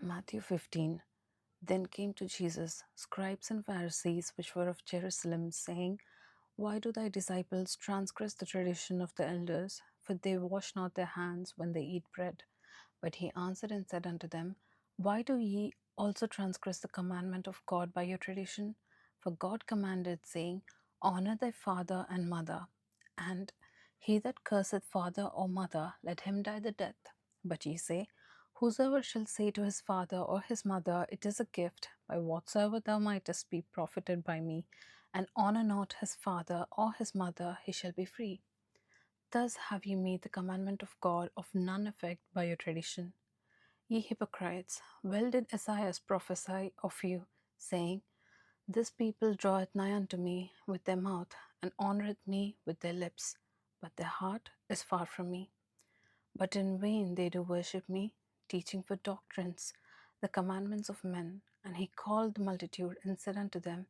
Matthew 15. Then came to Jesus scribes and Pharisees which were of Jerusalem, saying, Why do thy disciples transgress the tradition of the elders? For they wash not their hands when they eat bread. But he answered and said unto them, Why do ye also transgress the commandment of God by your tradition? For God commanded, saying, Honour thy father and mother, and he that curseth father or mother, let him die the death. But ye say, Whosoever shall say to his father or his mother, It is a gift, by whatsoever thou mightest be profited by me, and honour not his father or his mother, he shall be free. Thus have ye made the commandment of God of none effect by your tradition. Ye hypocrites, well did Esaias prophesy of you, saying, This people draweth nigh unto me with their mouth, and honoureth me with their lips, but their heart is far from me. But in vain they do worship me, teaching for doctrines the commandments of men. And he called the multitude and said unto them,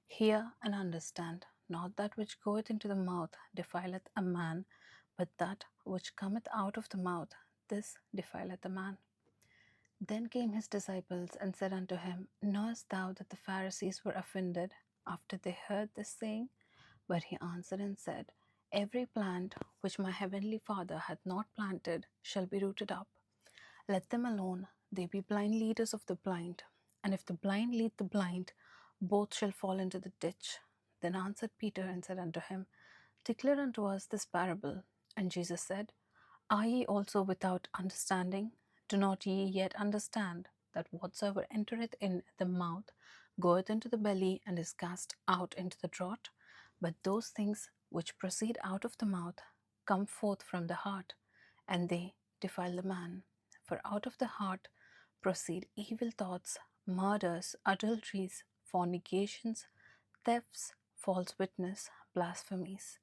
Hear and understand, not that which goeth into the mouth defileth a man, but that which cometh out of the mouth, this defileth a man. Then came his disciples and said unto him, Knowest thou that the Pharisees were offended after they heard this saying? But he answered and said, Every plant which my heavenly Father hath not planted shall be rooted up. Let them alone, they be blind leaders of the blind. And if the blind lead the blind, both shall fall into the ditch. Then answered Peter and said unto him, Declare unto us this parable. And Jesus said, Are ye also without understanding? Do not ye yet understand that whatsoever entereth in the mouth goeth into the belly and is cast out into the draught? But those things which proceed out of the mouth come forth from the heart, and they defile the man. For out of the heart proceed evil thoughts, murders, adulteries, fornications, thefts, false witness, blasphemies.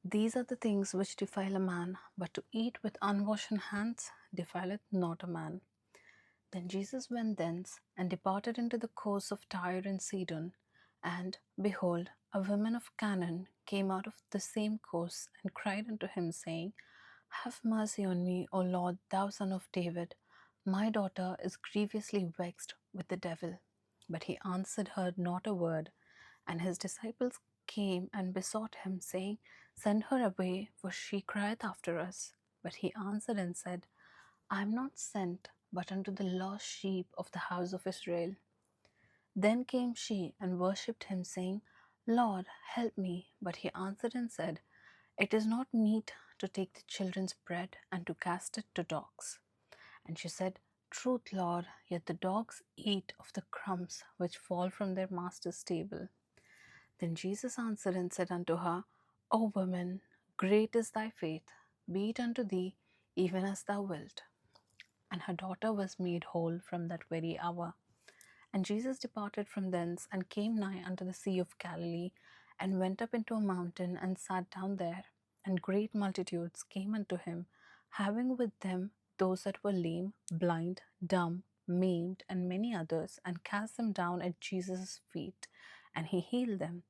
These are the things which defile a man, but to eat with unwashen hands defileth not a man. Then Jesus went thence, and departed into the coasts of Tyre and Sidon. And, behold, a woman of Canaan came out of the same coasts, and cried unto him, saying, Have mercy on me, O Lord, thou son of David. My daughter is grievously vexed with the devil. But he answered her not a word. And his disciples came and besought him, saying, Send her away, for she crieth after us. But he answered and said, I am not sent but unto the lost sheep of the house of Israel. Then came she and worshipped him, saying, Lord, help me. But he answered and said, It is not meet to take the children's bread and to cast it to dogs. And she said, Truth, Lord, yet the dogs eat of the crumbs which fall from their master's table. Then Jesus answered and said unto her, O woman, great is thy faith, be it unto thee even as thou wilt. And her daughter was made whole from that very hour. And Jesus departed from thence, and came nigh unto the sea of Galilee, and went up into a mountain, and sat down there. And great multitudes came unto him, having with them those that were lame, blind, dumb, maimed, and many others, and cast them down at Jesus' feet, and he healed them.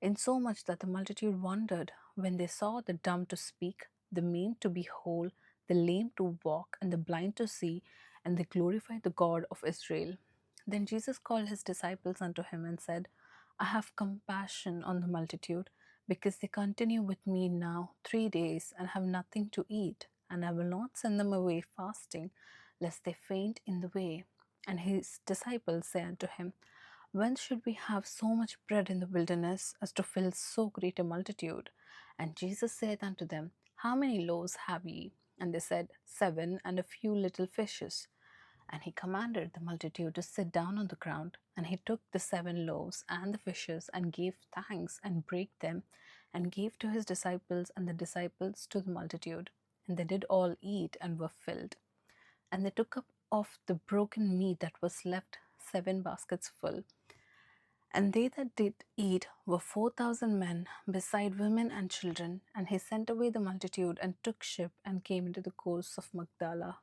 Insomuch that the multitude wondered when they saw the dumb to speak, the maimed to be whole, the lame to walk, and the blind to see, and they glorified the God of Israel. Then Jesus called his disciples unto him and said, I have compassion on the multitude, because they continue with me now 3 days, and have nothing to eat, and I will not send them away fasting, lest they faint in the way. And his disciples said unto him, Whence should we have so much bread in the wilderness as to fill so great a multitude? And Jesus said unto them, How many loaves have ye? And they said, 7, and a few little fishes. And he commanded the multitude to sit down on the ground. And he took the 7 loaves and the fishes, and gave thanks, and brake them, and gave to his disciples, and the disciples to the multitude. And they did all eat, and were filled. And they took up of the broken meat that was left 7 baskets full. And they that did eat were 4,000 men, beside women and children. And he sent away the multitude, and took ship, and came into the coasts of Magdala.